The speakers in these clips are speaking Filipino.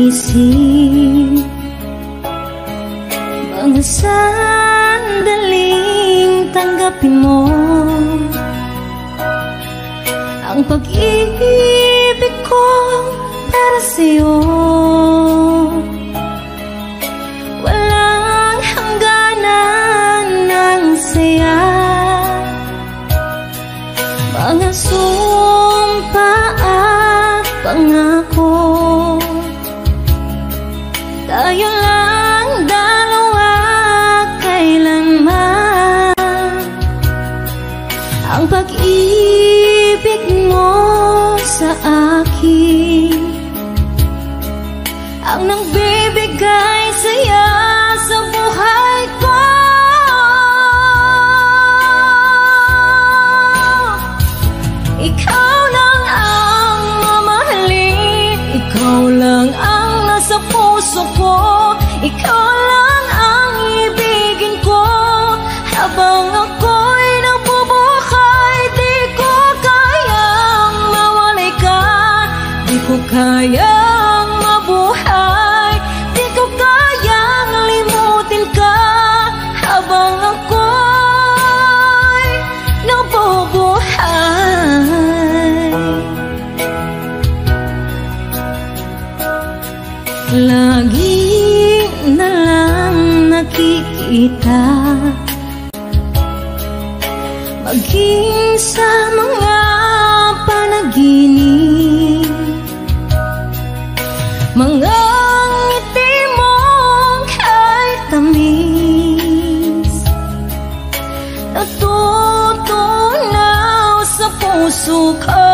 isip. Mga sandaling tanggapin mo ang pag-ibig ko para sa'yo. Walang hangganan ng saya, mga sumpa at pangako. Tayo lang dalawa kailanman. Ang pag-ibig mo sa akin ang nagbibigay saya sa buhay ko. Ikaw lang ang mamahalin, ikaw lang ang nasa puso ko, ikaw lang ang ibigin ko. Habang ako'y nabubuhay, di ko kayang mawalay ka, di ko kayang mabuhay, di ko kayang limutin ka. Habang ako'y nabubuhay, lagi na lang nakikita, maging sa mga panaginip, mga ngiti mong kay tamis, natutunaw sa puso ko.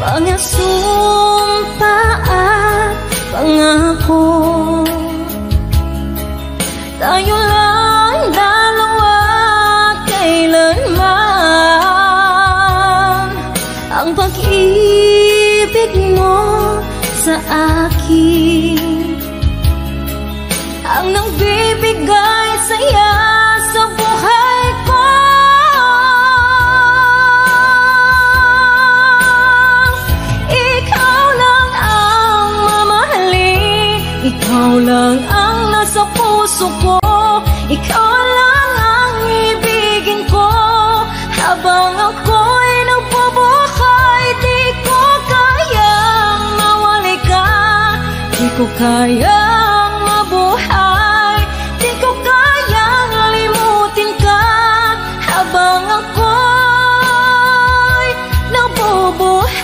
Mga sumpa at pangako, tayo lang dalawa kailanman. Ang pag-ibig mo sa akin ang nagbibigay saya sa buhay ko. Ikaw lang ang mamahalin, ikaw lang ang nasa puso ko, ikaw lang ang ibigin ko. Habang ako'y nagbubuhay, di ko kayang mawalay ka, di ko kayang mabuhay, di ko kayang limutin ka. Habang ako'y nabubuhay,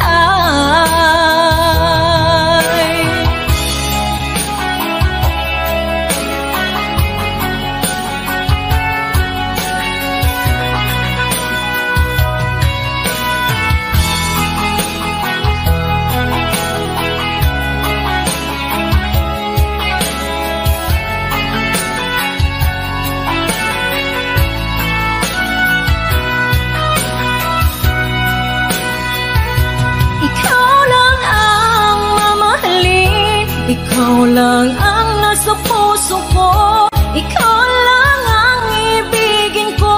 ikaw lang ang nasa puso ko, ikaw lang ang ibigin ko.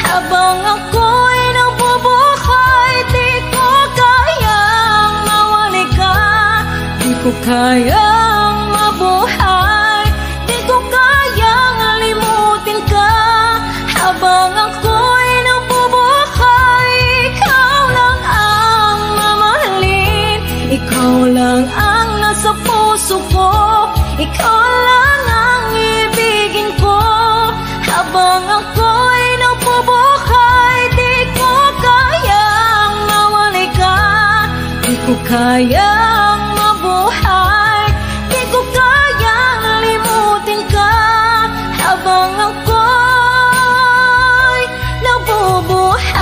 Habang ako'y nabubuhay, di ko kayang mawalay ka, di ko kayang mabuhay, di ko kayang limutin ka. Habang ako'y nabubuhay, ikaw lang ang mamahalin, ikaw lang ang nasa puso ko, ikaw lang ang ibigin ko. Habang ako'y nabubuhay, di ko kayang mawalay ka, di ko kayang mabuhay, di ko kayang limutin ka. Habang ako'y nabubuhay,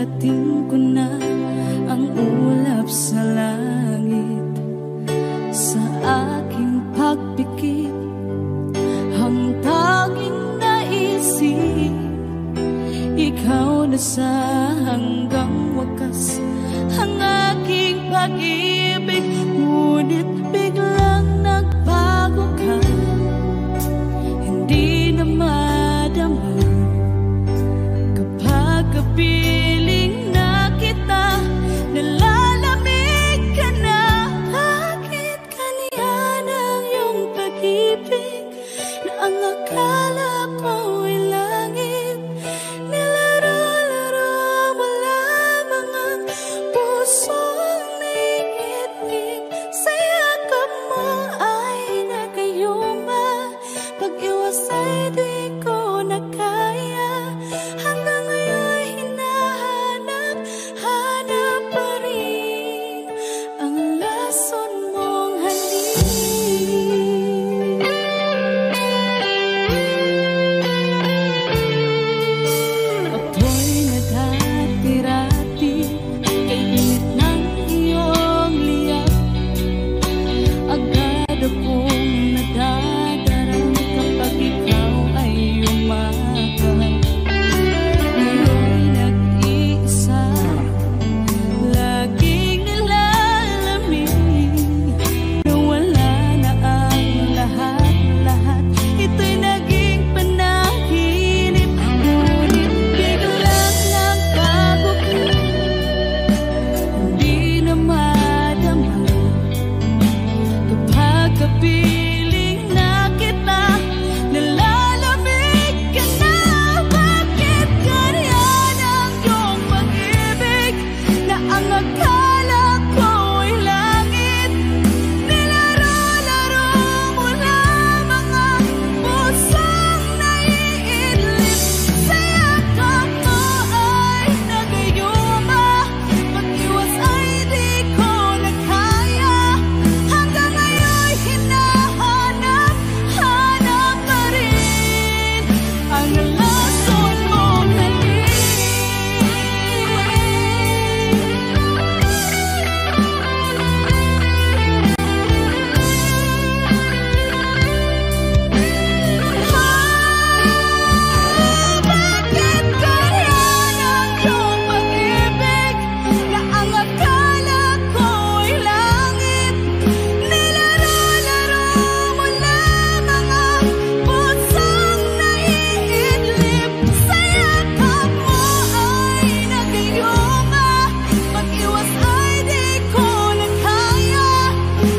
narating ko na ang ulap sa langit. Sa aking pagpikit, ang tanging naisip, ikaw na sa hanggang wakas ang aking pag-ibig. Ngunit biglang nagbago ka, hindi na madama kapag kapiling na kita, nalalamig ka na. Bakit kaniyan ang iyong pag-ibig na ang akala ko ay langit? Nilaro-laro mo lamang ang pusong naiinig. Sa yakap mo ay nagayuma, pag-iwas ay di ko na kaya. Hanggang ngayon hinahanap, hanap pa rin ang lason mong halik. Ako'y nadati-rati kay init ng iyong liyak. Agad akong nadadarang kapag ikaw ay umaga. Ngayon nag-iisa, laging nilalamig, na wala na ang lahat-lahat. Ito'y naging panaginip. Ngunit biglang nagbago ka, hindi na madama kapag kapiling na kita, nalalamig ka na. Bakit ganyan ang iyong pag-ibig na ang akala ko ay langit? Nilaro-laro mo lamang ang pusong naiidlip. Sa yakap mo ay nagayuma, pag-iwas ay di ko na kaya. Hanggang ngayon hinahanap, hanap pa rin ang lason mong halik. Bakit ganyan ang iyong pag-ibig na ang akala ko ay langit? Nilaro-laro mo lamang ang pusong naiidlip. Sa yakap mo ay nagayuma, pag-iwas ay di ko na kaya.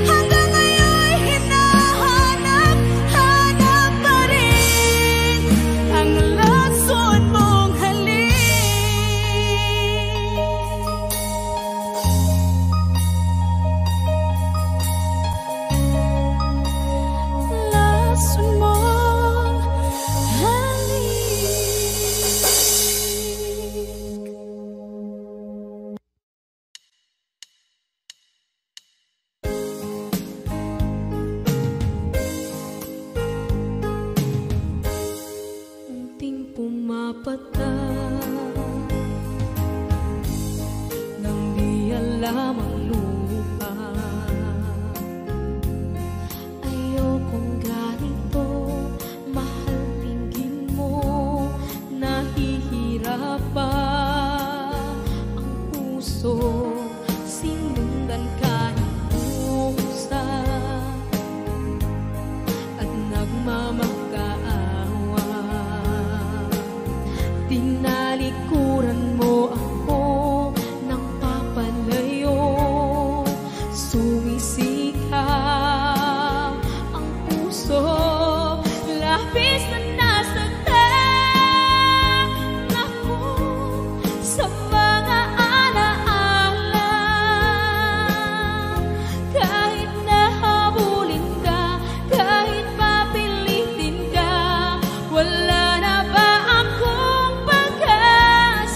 Hanggang ngayon hinahanap, hanap pa rin ang lason mong halik. Lason mong halik. Unting pumapatak nang di alam ang lupa. Ayokong ganito, mahal, tingin mo, nahihirapan ang puso. Sinundan ka ng pusa at nagmamakaawa. Tinalikuran mo ako ng papalayo, sumisikap ang puso. Labis na nasaktan ako sa mga alaala. Kahit nahabulin ka, kahit papilitin ka, wala na ba akong pag-asa?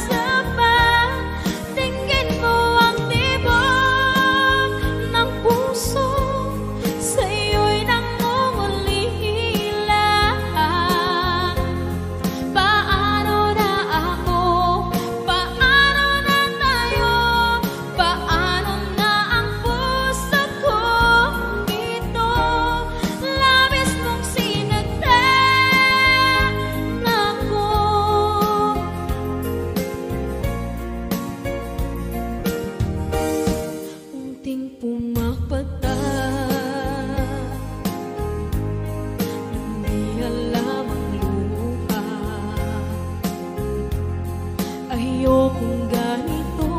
ayokong ganito.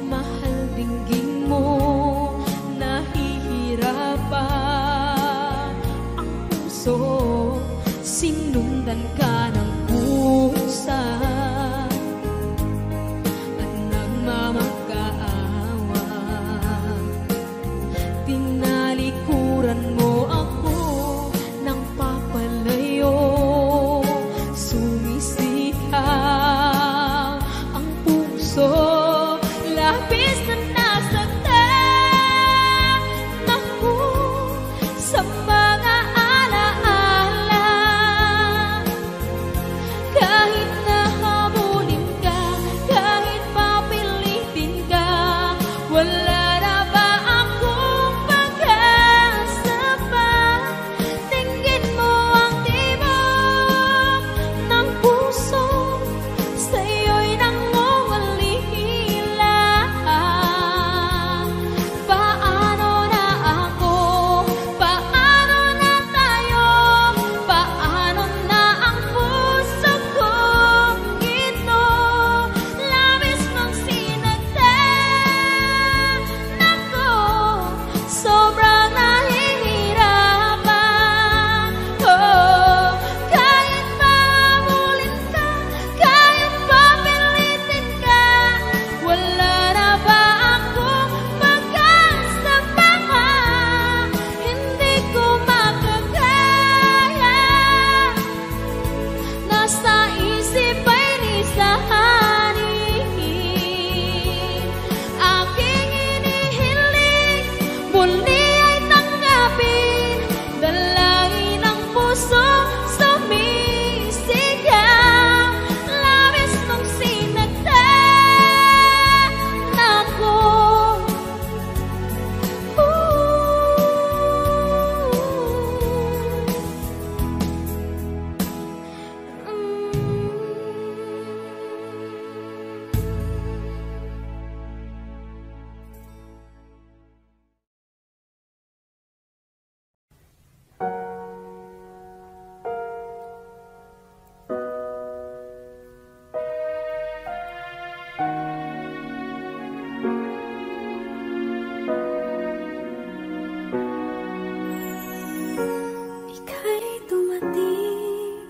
Mahal dinggin mo, nahihirapan ang puso. Sinundan ka ng pusa at nagmamakaawa. Tinalikuran mo ako ng papalayo. Sumisigaw ang puso, labis na nasaktan ako sa mga alaala. Kahit nahabulin ka, kahit papilitin ka, wala na ba akong pag-asa pa? Tingin mo ang tibok ng puso, sa'yo'y nangungulila. Paano na ako? Paano na tayo? Paano na ang puso kong ito? Labis mong sinagdan ako, sobrang nahihirapan. Oh, kahit mahabulin ka, kahit papilitin ka, wala na ba akong pag-asa pa? Hindi ko makakaya. Nasa isip ay nisahanin. Aking inihiling, muli ay tanggapin. Dalangin ng puso, sumisigaw. Labis mong sinagdan ako. Ika'y dumating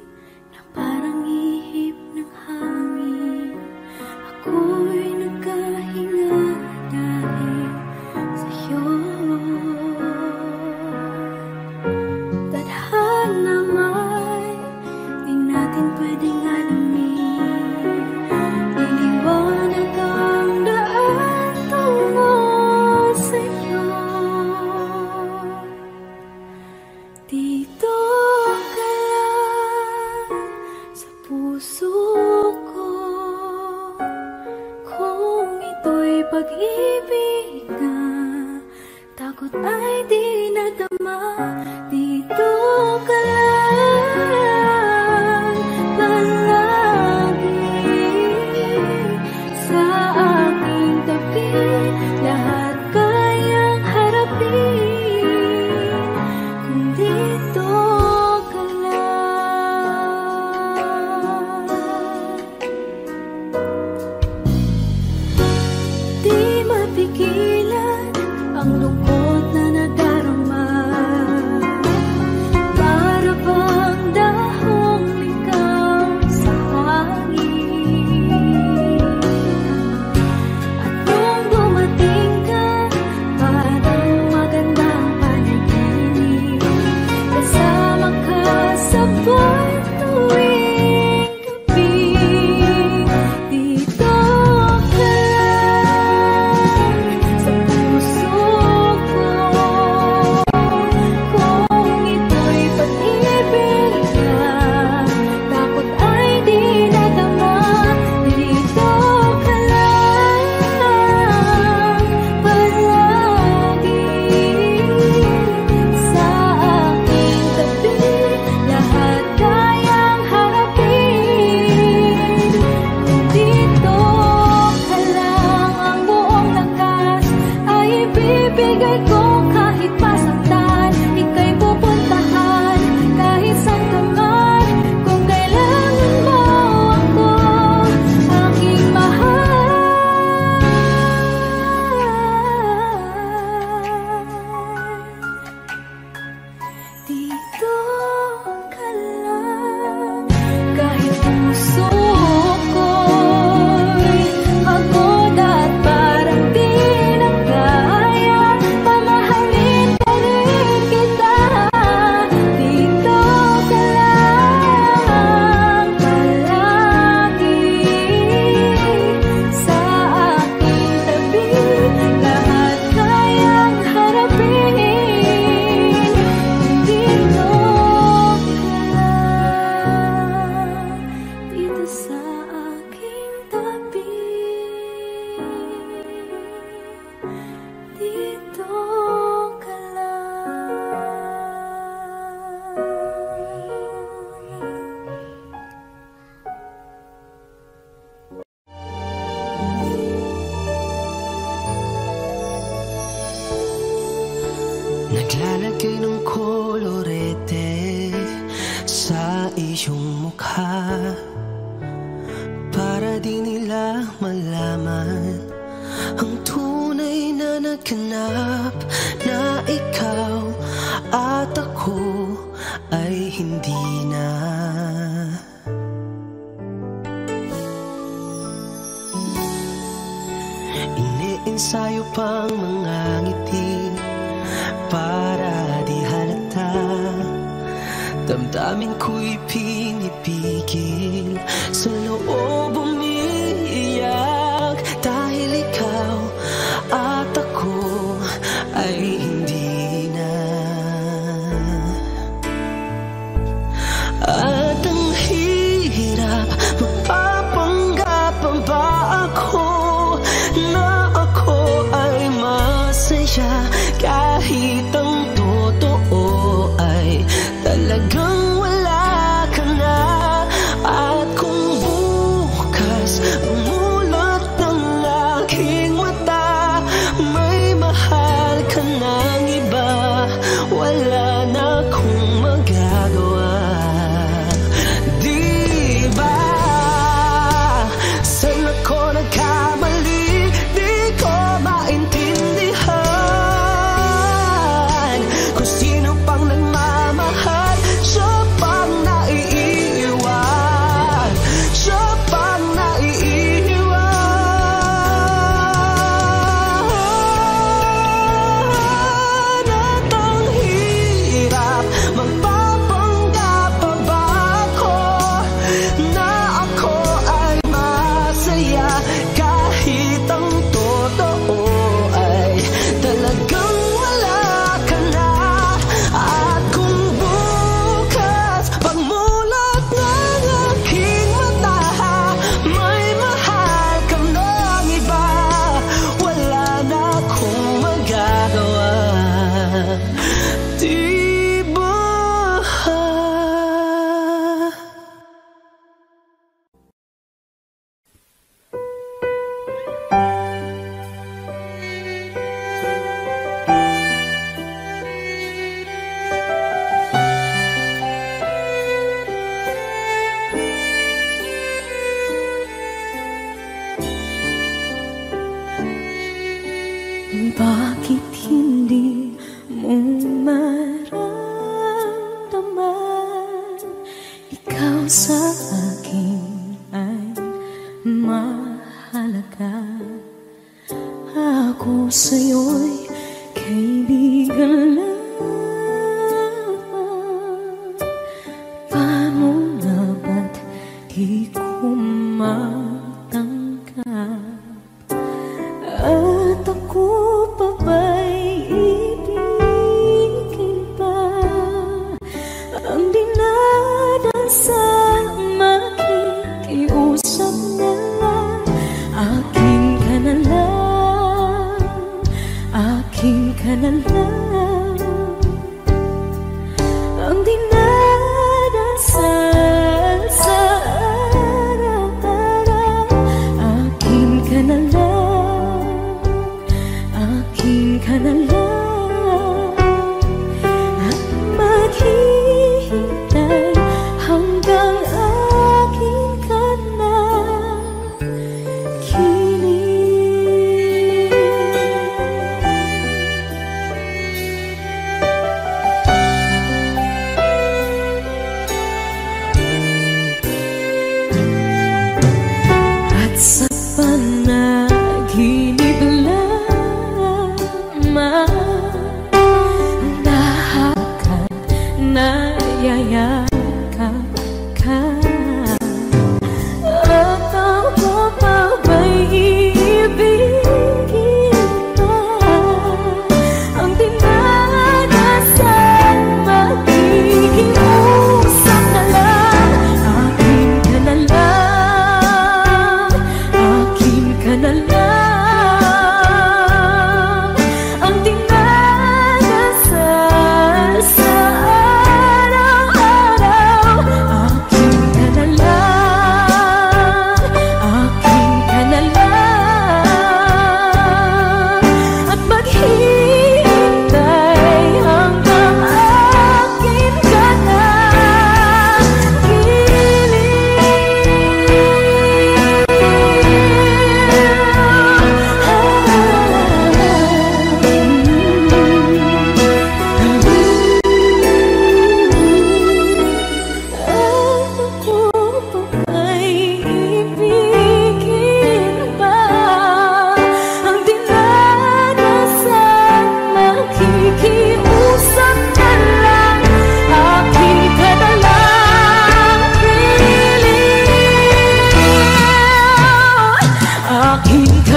na parang ihip ng hangin. Ako'y nagkahinga dahil sa'yo. Tadhana may di natin pwedeng alamin. Iliwanag ang daan tungo sa'yo. Dito ka lang sa puso ko. Kung ito'y pag-ibig na, takot ay di nadama. Dito ka lang palagi sa aking tabi. Lahat kayang harapin kung dito ka lang. Di mapigilan ang lungkot na nadarama. para di nila malaman ang tunay na naghanap na ikaw at ako ay hindi na. Iniensayo pang mga ngiti para di halata, damdamin ko'y pinipigil, sa loob umiiyak dahil ikaw at ako ay hindi na. At ang hirap, magpapanggap pa ba ako na ako ay masaya kahit ang totoo ay talagang wala ka na. At kung bukas umulot ng aking mata, may mahal ka ng iba, wala na akong magagawa. Di ba saan ako nagkamali? Di ko maintindihan kung sino pang nagmamahal, siya pang naiiwan, siya pang naiiwan. At ang hirap, magpapanggap pa ba ako na ako ay masaya kahit ang totoo ay talagang wala ka na. At kung bukas pagmulat ng aking mata, may mahal ka ng iba, wala na akong magagawa. Di ba? Bakit hindi mo maramdaman ikaw sa akin ay mahalaga? Ako sa'yo'y kaibigan lamang. Paano nga ba't di ko matanggap? At ako pa ba'y ibigin pa? Ang dinadasal, makikiusap na lang. Akin ka na lang, akin ka na lang. Ang dinadasal sa araw-araw, akin ka na lang, akin ka na lang. At maghihintay hanggang akin ka na kilig. At sa panaginip lamang, nahakot, nayayakap ka. At ako pa ba'y iibigin pa? Ang dinadasal, makikiusap na lang. Akin ka na lang,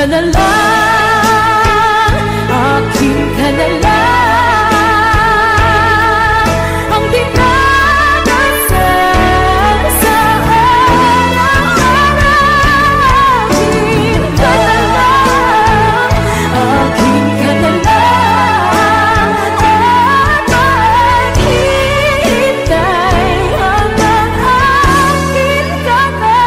na lang, akin ka na lang, ang dinadasal sa araw-araw. Akin ka na lang, akin ka na lang, at maghihintay hanggang akin ka na.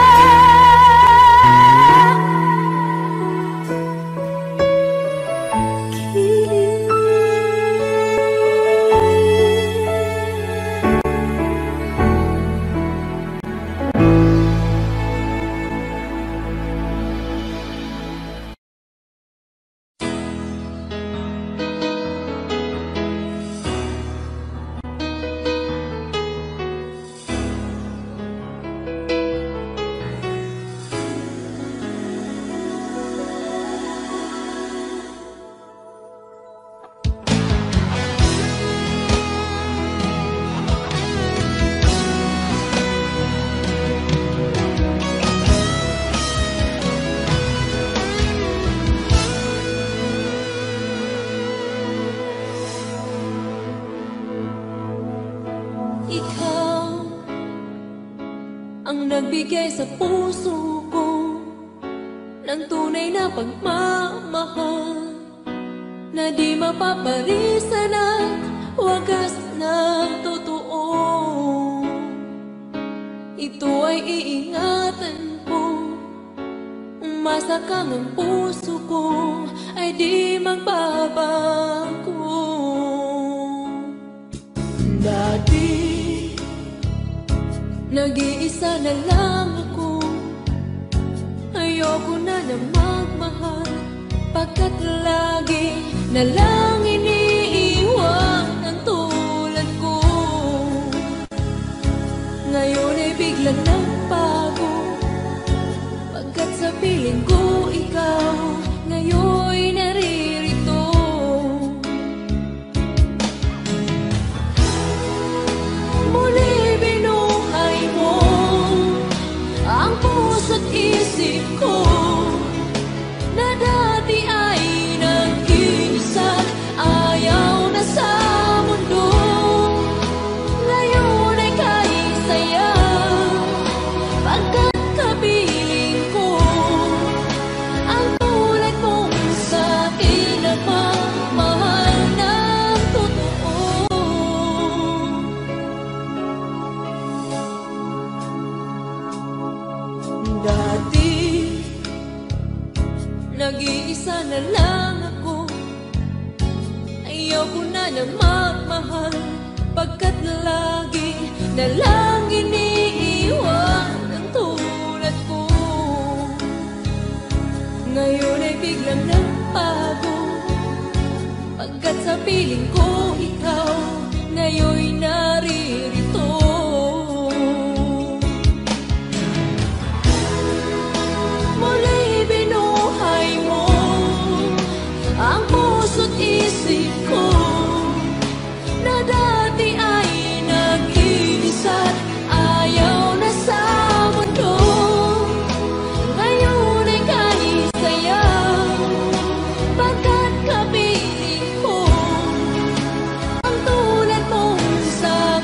Ikaw ang nagbigay sa puso ko ng tunay na pagmamahal na di mapaparisan at wagas na totoo. Ito ay iingatan ko, masakang ang puso ko ay di magbabago. Dati nag-iisa na lang ako, ayoko na na magmahal, pagkat lagi na lang iniiwan ang tulad ko. Ngayon ay biglang nagbago, pagkat sa piling ko ikaw ngayon'y naririto. Muli binuhay mo ang puso't isip ko na dati ay nag-iisa, ayaw na sa mundo. Ngayon ay kahit saya, pagkat kapiling ko ang tulad mong sa'kin na pagmahal ng totoo. Dati nag-iisa na lang ako, ayoko na na magmahal, pagkat lagi na lang iniiwan ang tulad ko. Ngayon ay biglang nagbago, pagkat sa piling ko ikaw ngayon'y naririto. Muli binuhay mo ang puso't isip ko na dati ay nag-iisa't ayaw na sa mundo. Ngayon ay kahit saya, pagkat kapiling ko ang tulad mong sa'kin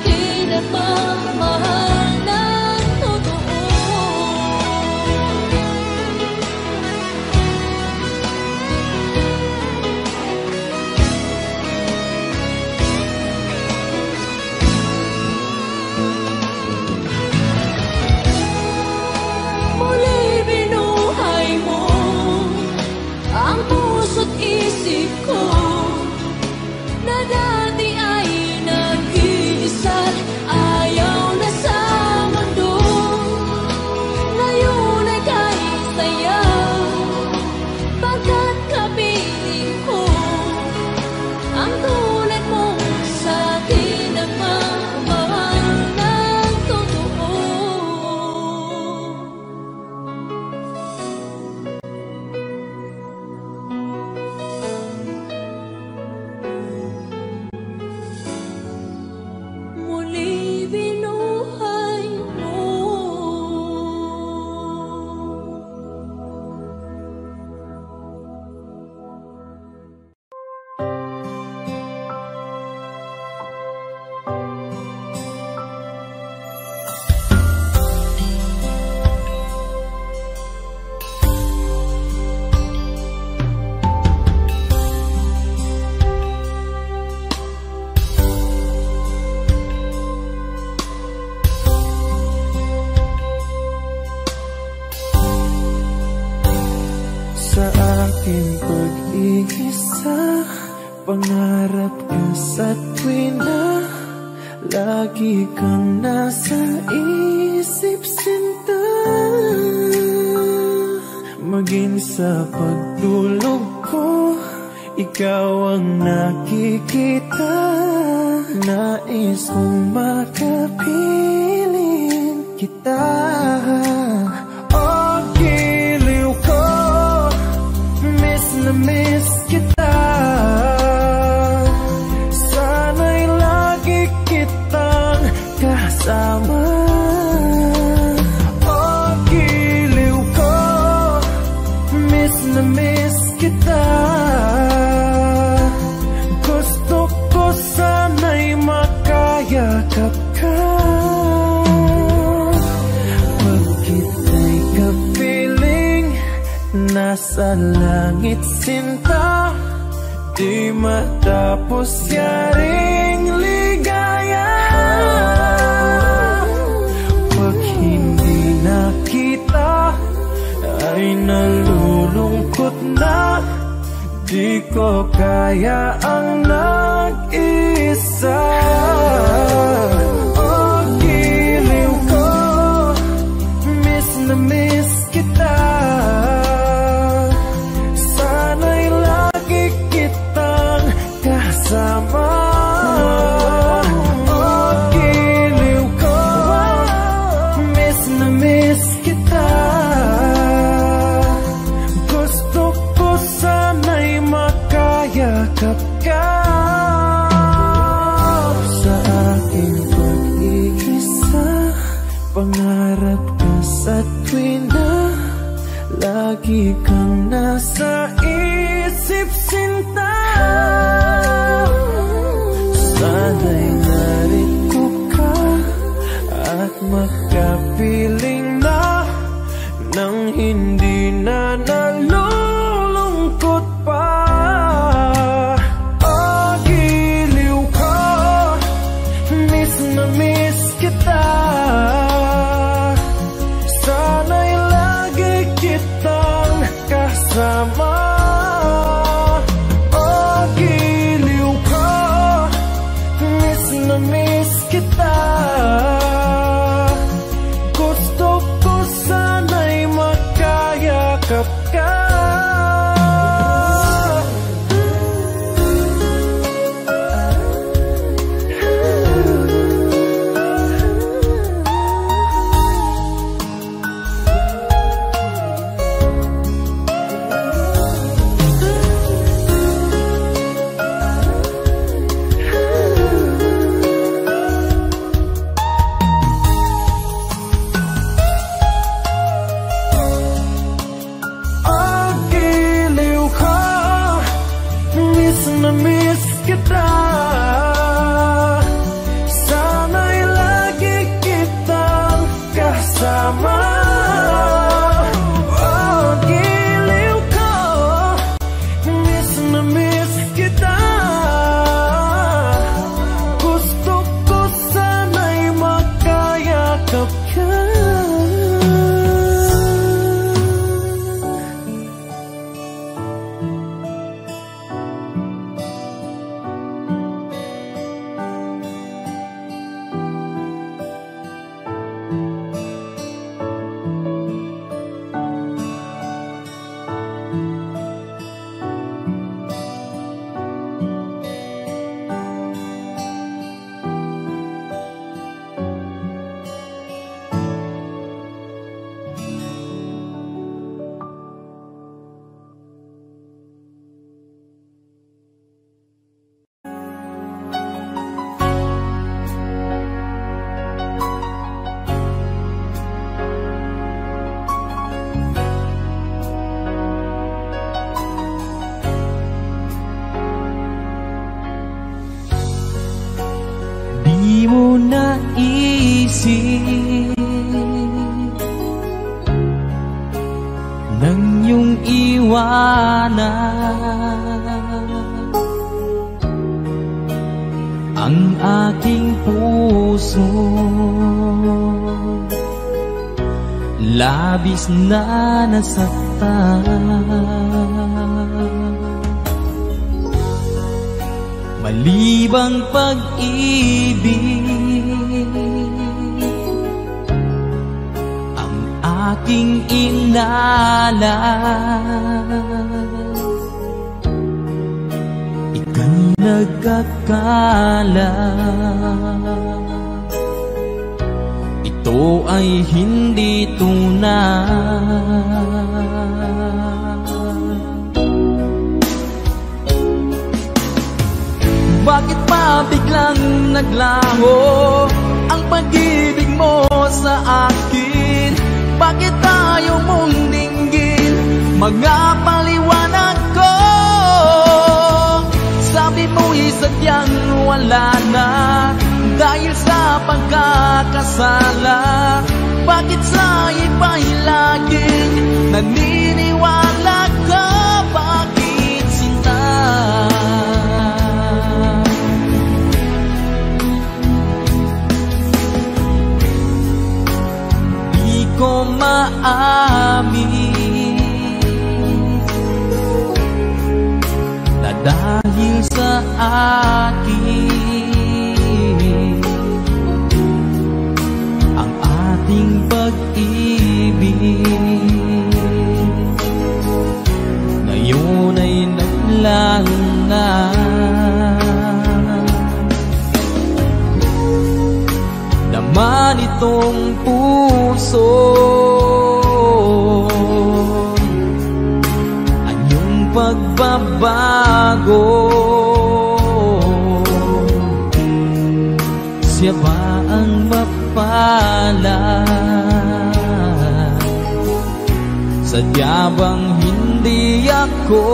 sa aking pag-iisa. Pangarap ka sa tuwina, lagi kang nasa isip, sinta. Maging sa pagtulog ko, ikaw ang nakikita. Nais kong makapiling kita. Oh, giliw ko, miss na miss kita. Sana'y lagi kitang kasama. Oh, giliw ko, miss na miss kita. Gusto ko sana'y makayakap ka. Pag kita'y kapiling, nasa langit, sinta. Di matapos yaring ligaya. Pag hindi nakita, ay nalulungkot na. Di ko kaya ang nag-isa. Oh, giliw ko, miss na miss kita. Sana'y lagi kitang kasama. Oh, giliw ko, miss na miss kita. Gusto ko sana'y makayakap ka. Sa aking pag-iisa, pangarap ka sa tuwina, lagi kang nasa isip, sinta. Sana'y narito ka at makapiling na nang hindi na nalulungkot pa. Oh, giliw ko, miss na miss kita. Sana'y lagi kitang kasama. Oh, giliw ko, miss na miss kita. Gusto ko sana'y makayakap ka. Na miss kita. Sana'y lagi kitang kasama. Oh, giliw ko, miss na miss kita. Gusto ko sana'y makayakap ka. Di mo naisip nang iyong iwanan ang aking puso. labis na nasaktan. Malibang pag-ibig ang aking inalay. Ika'y nagkakala, ito ay hindi tunay. Bakit pa biglang naglaho ang pag-ibig mo sa akin? Bakit tayo mong dinggin mga paliwanag ko? Sabi mo'y sadyang wala na dahil sa pagkakasala. Bakit sa iba'y laging naniniwala ka? Bakit sinta? Di ko maamin na dahil sa akin ang ating pag-ibig ngayon ay naglaho na. Naman itong puso anyong pagbabago. Siya ba ang mapalad? Sadya bang hindi ako?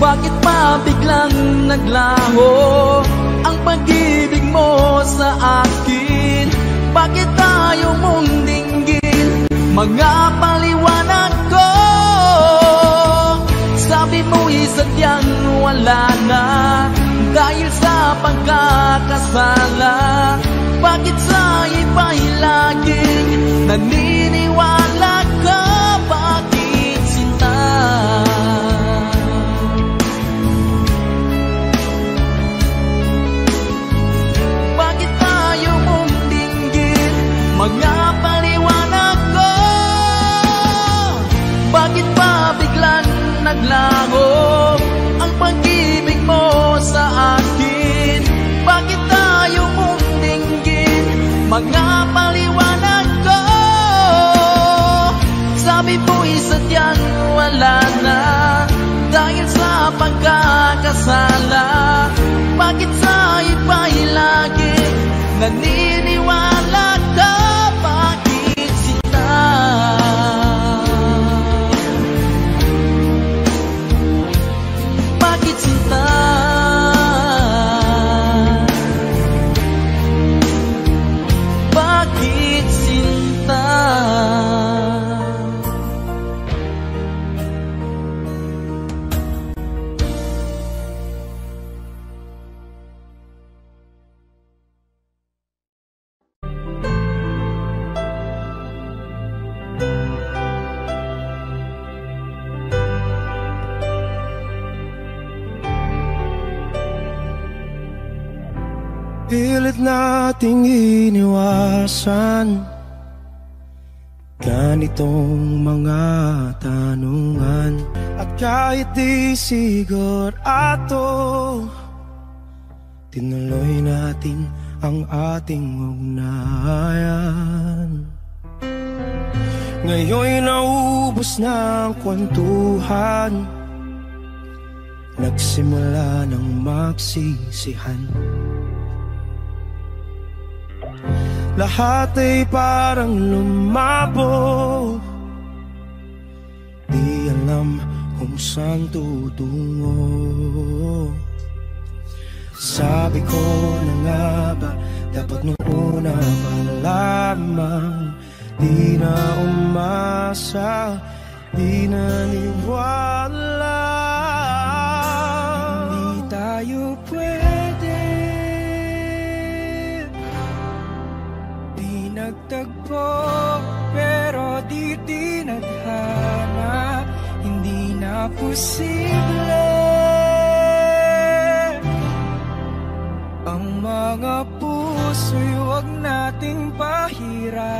Bakit pa biglang naglaho ang pag-ibig mo sa akin? Bakit tayo mong dinggin mga paliwanag ko? Sabi mo'y sadyang wala na dahil sa pagkakasala. Bakit sa iba'y laging naniniwala ka? Bakit sinta? Bakit tayo mong dinggin mga paliwanag ko? Bakit pa biglang naglaho ang pag-ibig mo sa akin? Bakit tayo mong dinggin mga paliwanag ko? Sabi mo'y sadyang wala na dahil sa pagkakasala. Bakit sa iba'y lagi naniniwala ka? Bakit sinta? Bakit sinta? Bakit sinta? Pilit nating iniwasan ganitong mga tanungan. At kahit di sigurado, tinuloy natin ang ating ugnayan. Ngayon'y naubos na ang kwentuhan, nagsimula ng magsisihan. Lahat ay parang lumabo, di alam kung saan tutungo. Sabi ko na nga ba, dapat nung una pa lamang di na umasa, di naniwala. Di tayo pwede nagtagpo pero di tinadhana, hindi na posible. Ang mga puso'y huwag nating pahirapan,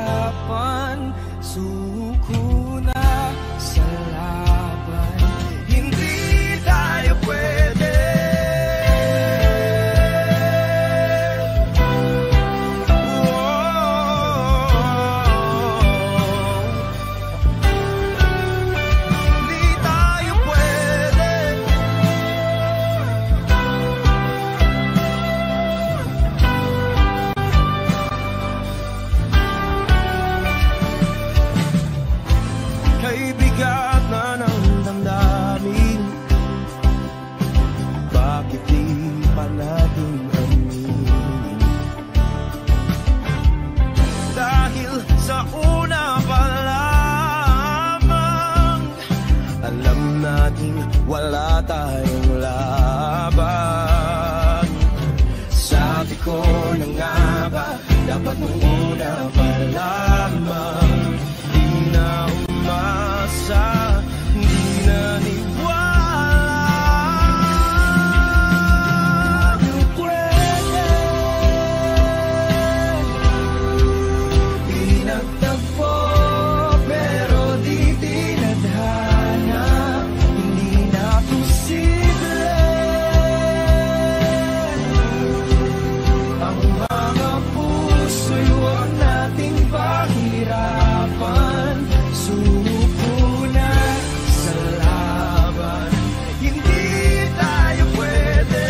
suko na sa laban, hindi tayo pwede. Wala tayong laban. Sabi ko na nga ba, dapat nung una pa lamang. Di na umasa, di na niwala. Di pwede, di nagtagpo pero di tinadhana, posible. Ang mga puso'y huwag nating pahirapan, suko na sa laban, hindi tayo pwede.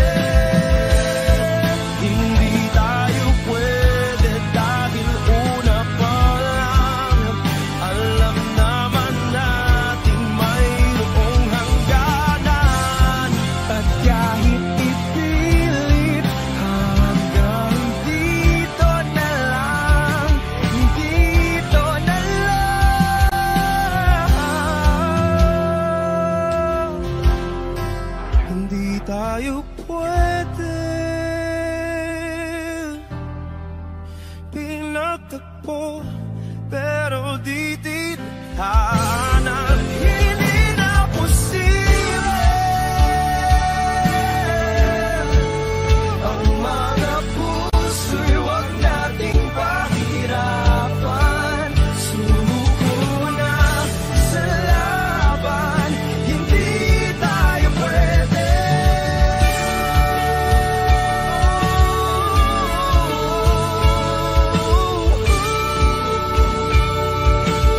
Hindi tayo pwede dahil una pa lang alam naman natin mayroong hangganan. At kahit ipilit hanggang dito na lang, dito na lang, hindi tayo pwede. Pinagtagpo pero di tinadhana, hindi na posible. Ang mga puso'y huwag nating pahirapan, suko na sa laban, hindi tayo pwede.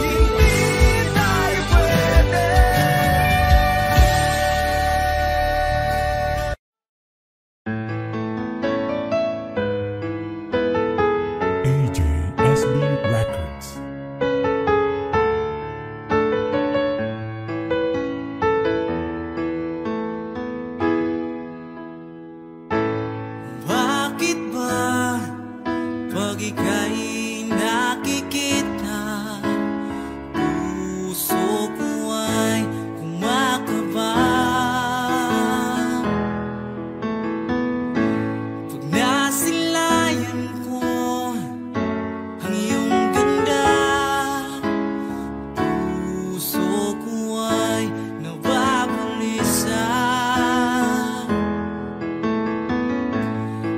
Hindi tayo pwede. AJSB Records. Bakit ba pag ika'y nakikita, puso ko ay kumakaba? Pag nasilayan ko ang iyong ganda, puso ko ay nababalisa.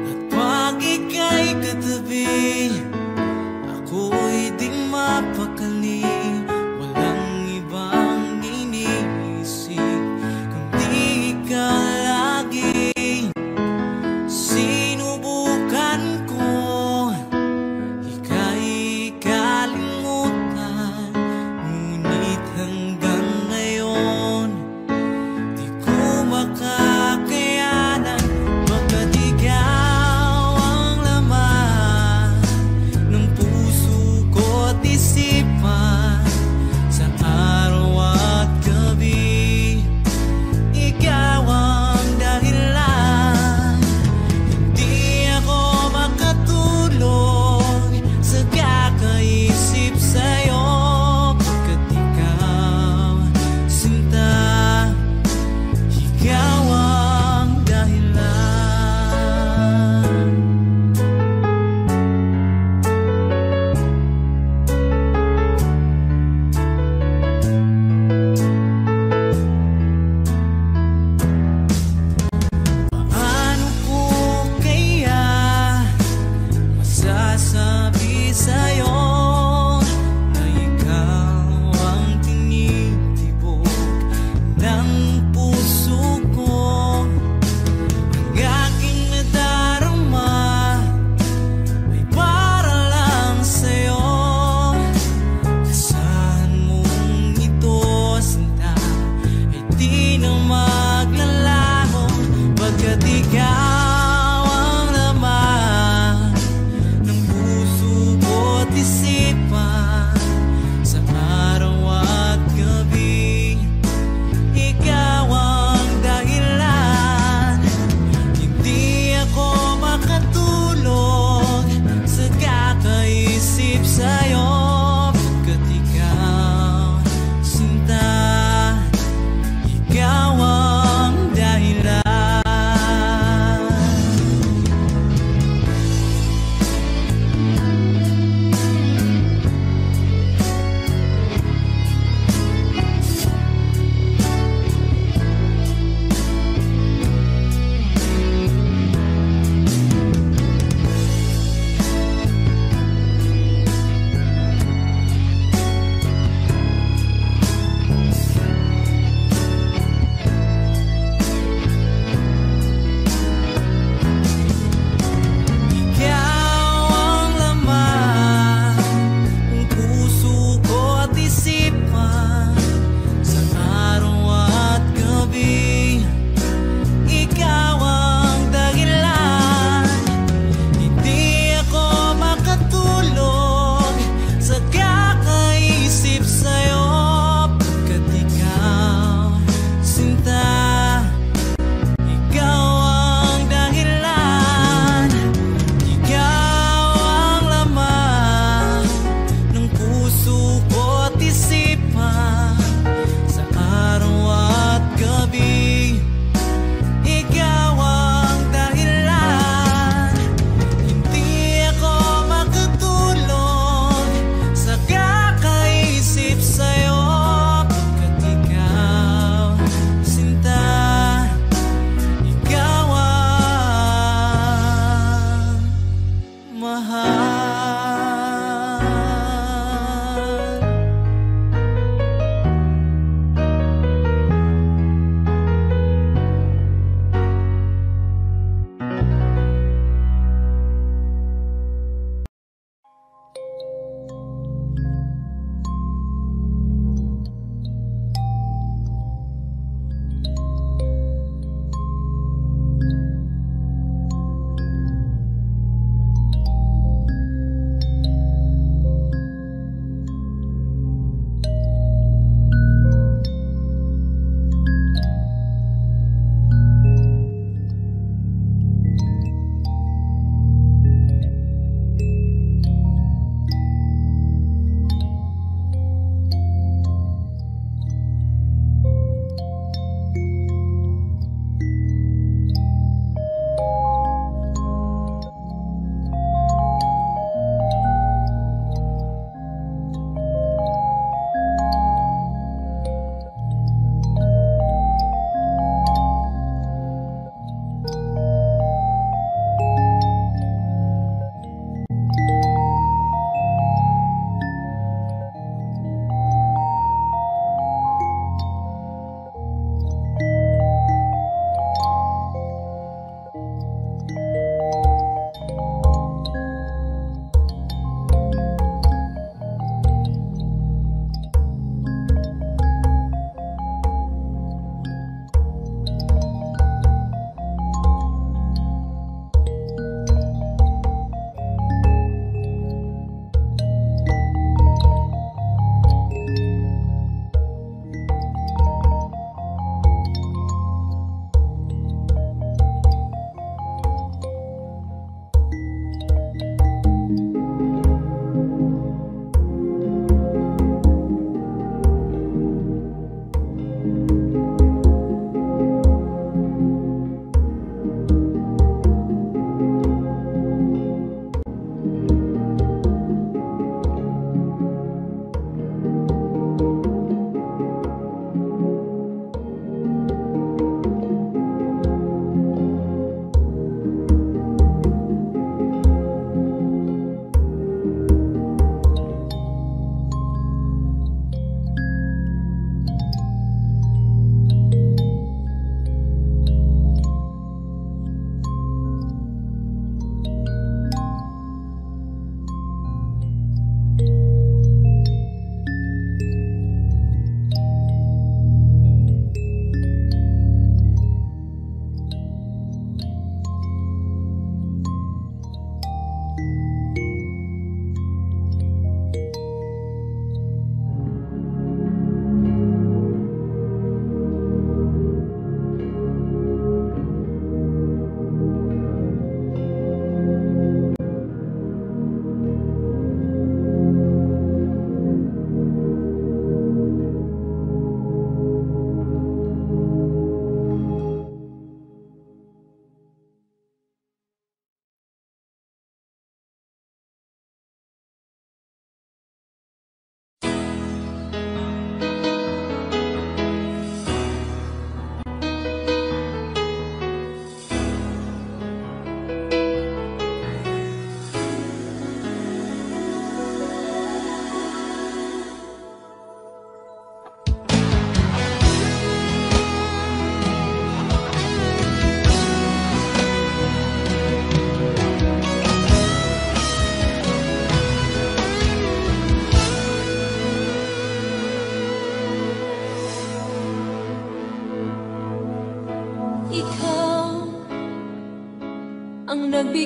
At pag ika'y katabi, ako'y nagsasabi sa'yo na ikaw ang tinitibok ng puso ko. Ang aking nadarama ay para lang sa'yo. Asahan mong ito, sinta, ay di na maglalaho, pagkat ikaw ang laman ng puso ko't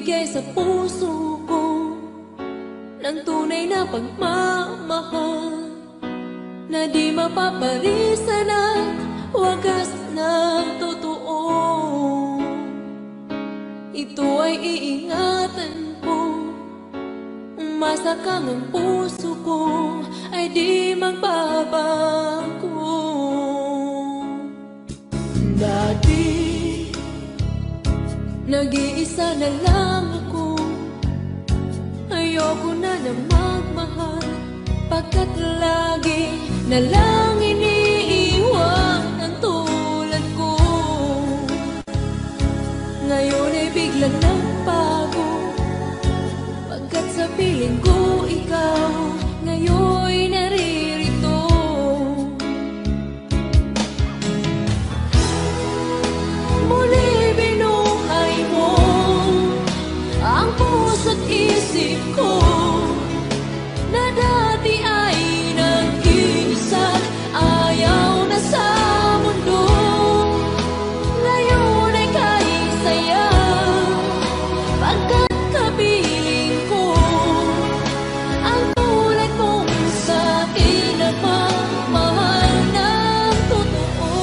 magbigay sa puso ko ng tunay na pagmamahal na di mapaparisan at wagas na totoo. Ito ay iingatan ko, masakang ang puso ko ay di magbabago. Dati nag-iisa na lang ako, ayoko na na magmahal, pagkat lagi na lang iniiwan ang tulad ko. Ngayon ay biglang nagbago, pagkat sa piling ko ikaw ngayon naririto. Muli binuhay mo ang puso't isip ko na dati ay nag-iisa't ayaw na sa mundo. Ngayon ay kahit saya, pagkat kapiling ko ang tulad mong sa'kin na pagmahal ng totoo.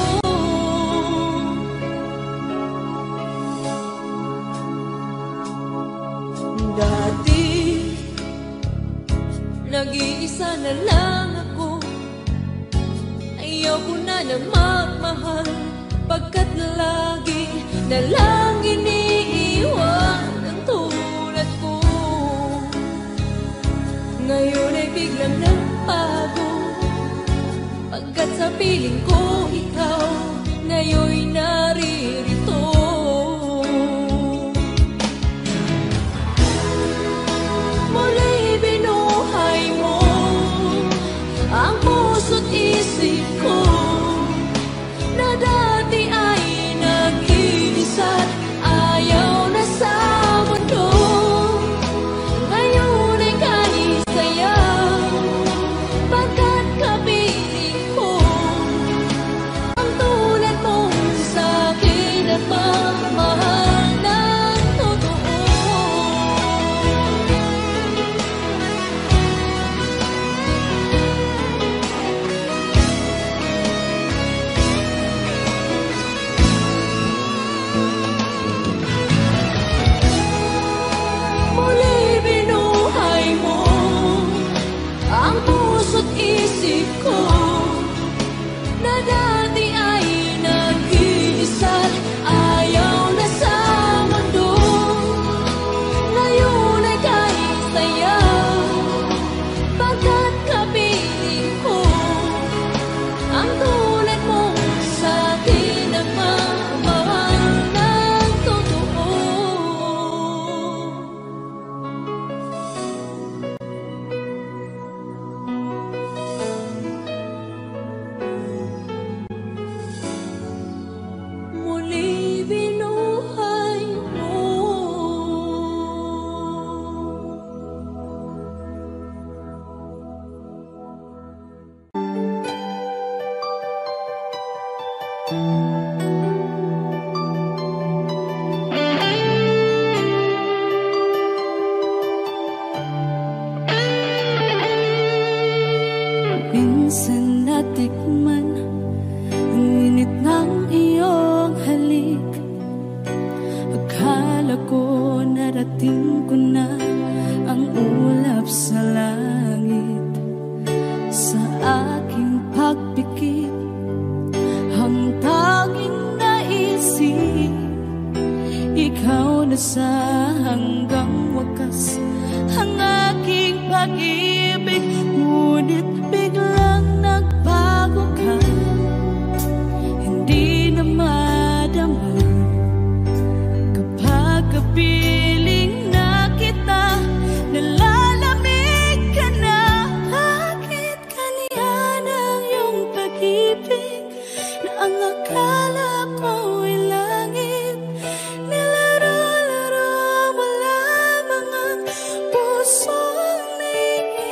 Dati nag-iisa na lang ako, ayoko na na magmahal, pagkat lagi na lang iniiwan ang tulad ko. Ngayon ay biglang nagbago, pagkat sa piling ko ikaw ngayon naririto. Muli binuhay mo ang puso't isip ko na dati ay nag-iisa't ayaw na sa mundo. Ngayon ay kahit saya, pagkat kapiling ko ang tulad mong sa'kin at magmahal ng totoo. Muli binuhay mo ang puso't isip ko na dati ay nag-iisa't ayaw na sa mundo. Ngayon ay kahit saya, pagkat kapiling ko ang tulad mong sa'kin ang magmahal ng totoo. Muli binuhay mo. Minsan natikman ang init ng iyong halik, akala ko narating ko na ang ulap sa langit. Sa aking pagpikit, ang tanging naisip, ikaw na sa hanggang wakas ang aking pag-ibig. Ngunit biglang nagbago ka, hindi na madama kapag kapiling na kita, nalalamig ka na. Bakit kaniya ng iyong pag-ibig na ang akala ko ay langit? Nilaro-laro mo lamang ang pusong naiinip.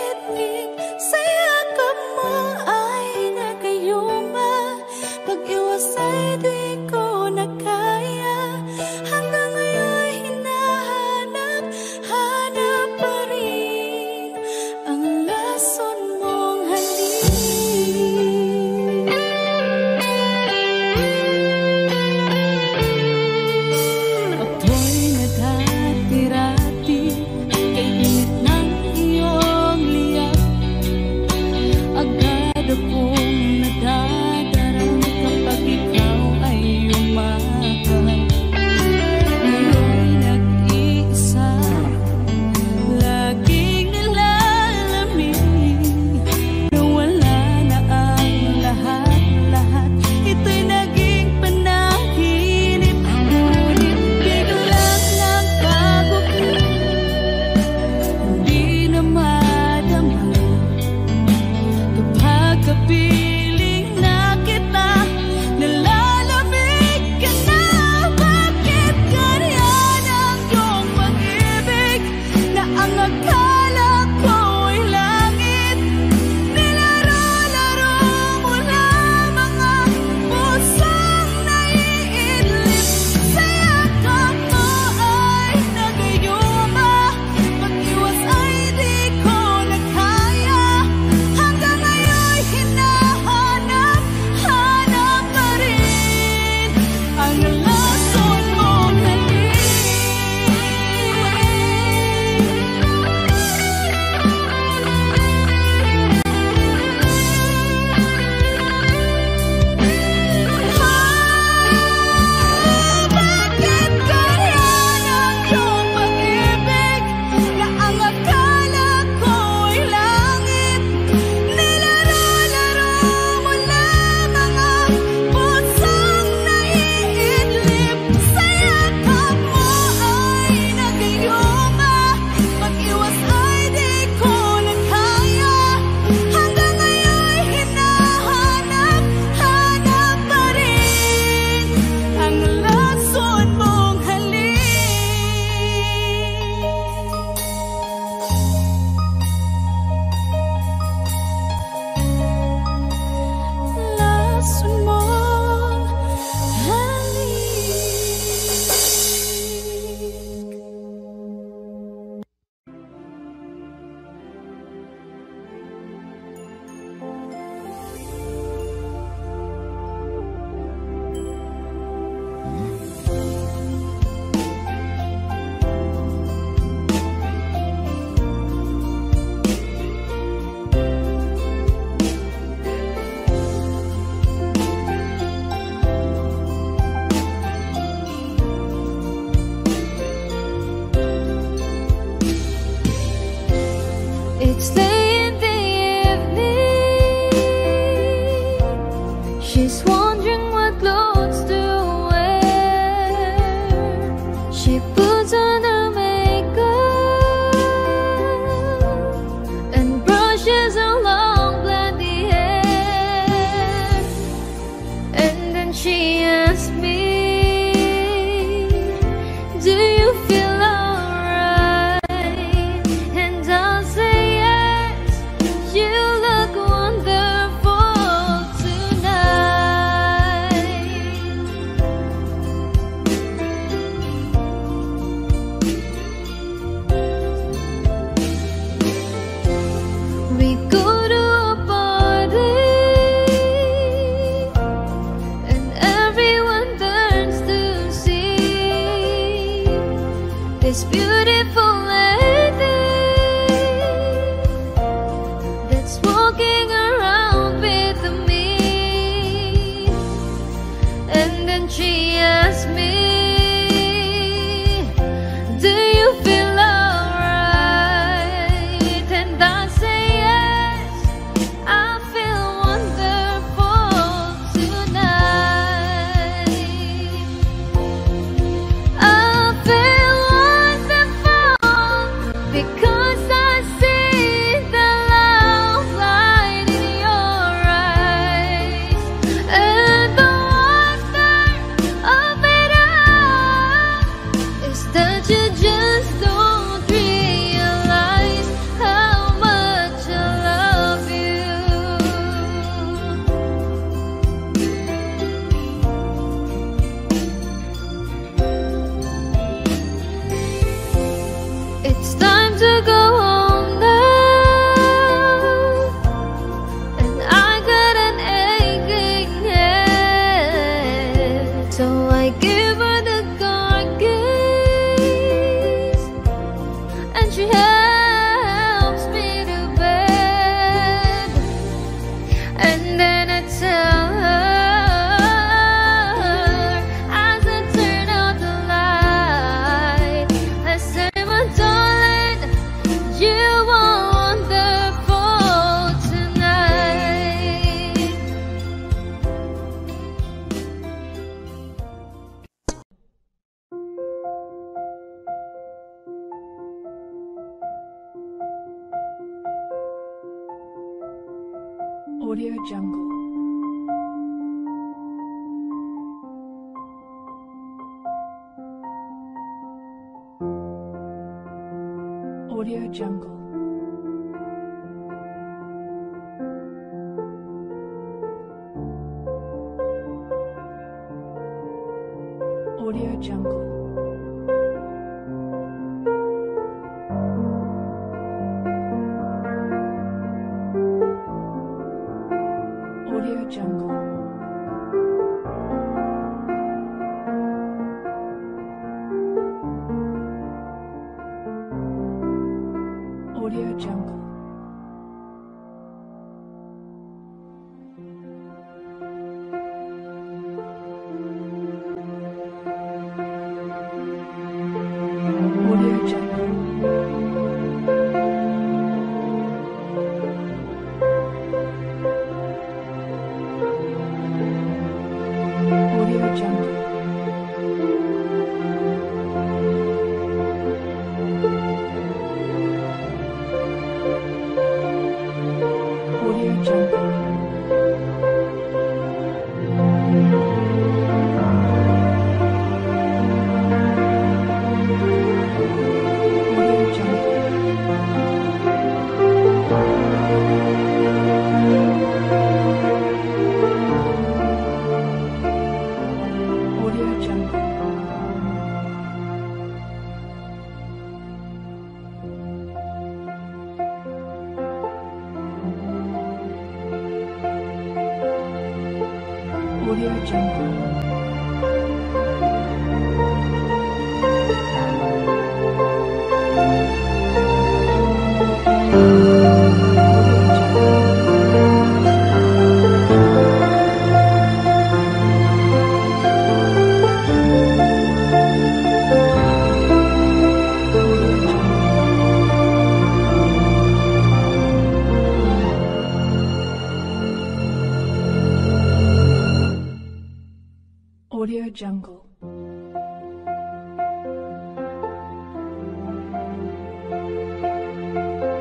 It's late in the evening. She's wondering what clothes to wear. She puts on her makeup and brushes her long blondy hair. And then she asks me, do you feel alright? And I'll say yes, you look wonderful tonight. We go to a party and everyone turns to see this beautiful lady that's walking around with me. And then she asks me, do you feel alright? And I say yes, I feel wonderful tonight. I feel wonderful because I see the love light in your eyes. And the wonder of it all is that you just don't realize how much I love you. It's time to go home now, and I got an aching head. So I give her the car keys, and she helps me to bed. And then I tell her, as I turn out the light, I say, my darling, you are wonderful tonight. Audio Jungle. Audio Jungle. Audio Jungle. Audio Jungle. Audio Jungle. Audio Jungle. Audio Jungle. Audio Jungle. Audio Jungle. Audio Jungle. Audio Jungle. Audio Jungle.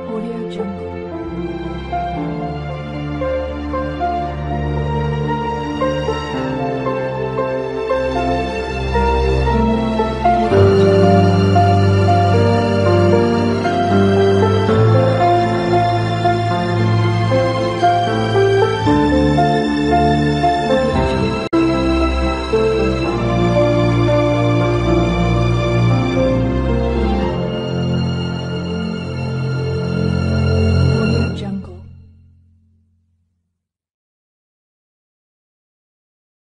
Audio Jungle.